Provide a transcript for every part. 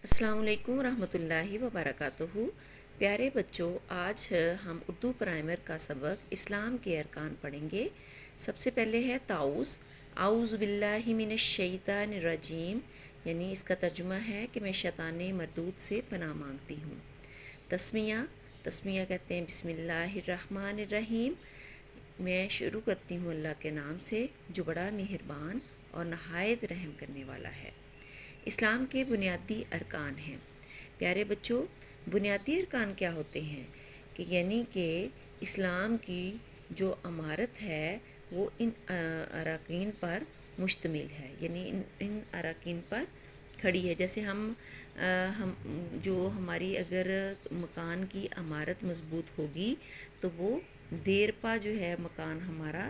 السلام علیکم ورحمۃ اللہ وبرکاتہ۔ پیارے بچوں، آج ہم اردو پرائمر کا سبق اسلام کے ارکان پڑھیں گے۔ سب سے پہلے ہے تعوذ۔ اعوذ باللہ من الشیطان الرجیم، یعنی اس کا ترجمہ ہے کہ میں شیطان مردود سے پناہ مانگتی ہوں۔ تسمیہ کہتے ہیں بسم اللہ الرحمن الرحیم، میں شروع کرتی ہوں اللہ کے نام سے جو بڑا مہربان اور نہایت رحم کرنے والا ہے۔ اسلام کے بنیادی ارکان ہیں۔ پیارے بچوں، بنیادی ارکان کیا ہوتے ہیں؟ کہ اسلام کی جو عمارت ہے وہ ان اراکین پر مشتمل ہے، یعنی ان اراکین پر کھڑی ہے۔ جیسے ہم جو ہماری اگر مکان کی عمارت مضبوط ہوگی تو وہ دیر پا جو ہے مکان ہمارا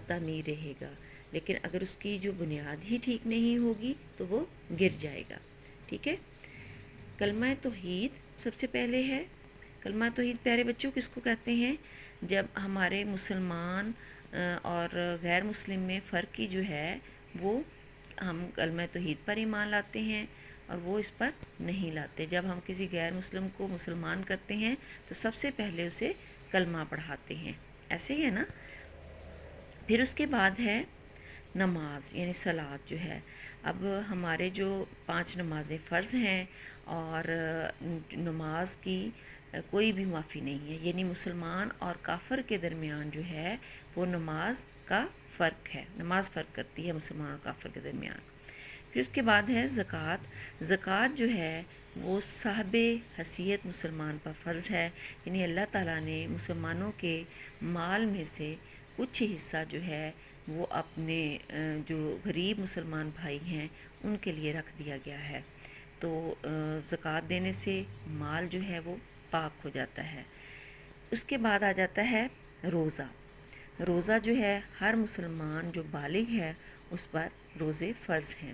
تعمیر رہے گا، لیکن اگر اس کی جو بنیاد ہی ٹھیک نہیں ہوگی تو وہ گر جائے گا۔ ٹھیک ہے، کلمہ توحید سب سے پہلے ہے۔ کلمہ توحید پیارے بچوں کس کو کہتے ہیں؟ جب ہمارے مسلمان اور غیر مسلم میں فرق کی جو ہے وہ ہم کلمہ توحید پر ایمان لاتے ہیں اور وہ اس پر نہیں لاتے۔ جب ہم کسی غیر مسلم کو مسلمان کرتے ہیں تو سب سے پہلے اسے کلمہ پڑھاتے ہیں، ایسے ہی ہے نا۔ پھر اس کے بعد ہے نماز، یعنی صلاۃ جو ہے۔ اب ہمارے جو 5 نمازیں فرض ہیں اور نماز کی کوئی بھی معافی نہیں ہے، یعنی مسلمان اور کافر کے درمیان جو ہے وہ نماز کا فرق ہے، نماز فرق کرتی ہے مسلمان اور کافر کے درمیان۔ پھر اس کے بعد ہے زکوٰۃ۔ زکوٰۃ جو ہے وہ صاحب حیثیت مسلمان پر فرض ہے، یعنی اللہ تعالیٰ نے مسلمانوں کے مال میں سے کچھ حصہ جو ہے وہ اپنے جو غریب مسلمان بھائی ہیں ان کے لیے رکھ دیا گیا ہے۔ تو زکوٰۃ دینے سے مال جو ہے وہ پاک ہو جاتا ہے۔ اس کے بعد آ جاتا ہے روزہ۔ روزہ جو ہے ہر مسلمان جو بالغ ہے اس پر روزے فرض ہیں،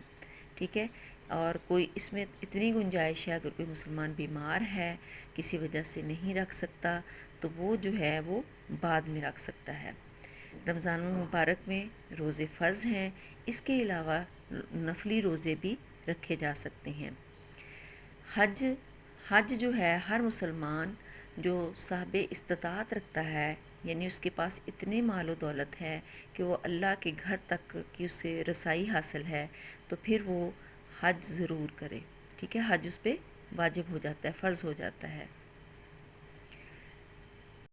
ٹھیک ہے۔ اور کوئی اس میں اتنی گنجائش ہے، اگر کوئی مسلمان بیمار ہے کسی وجہ سے نہیں رکھ سکتا تو وہ جو ہے وہ بعد میں رکھ سکتا ہے۔ رمضان المبارک میں روزے فرض ہیں، اس کے علاوہ نفلی روزے بھی رکھے جا سکتے ہیں۔ حج جو ہے ہر مسلمان جو صاحب استطاعت رکھتا ہے، یعنی اس کے پاس اتنے مال و دولت ہے کہ وہ اللہ کے گھر تک کی اسے رسائی حاصل ہے تو پھر وہ حج ضرور کرے، ٹھیک ہے۔ حج اس پہ واجب ہو جاتا ہے، فرض ہو جاتا ہے۔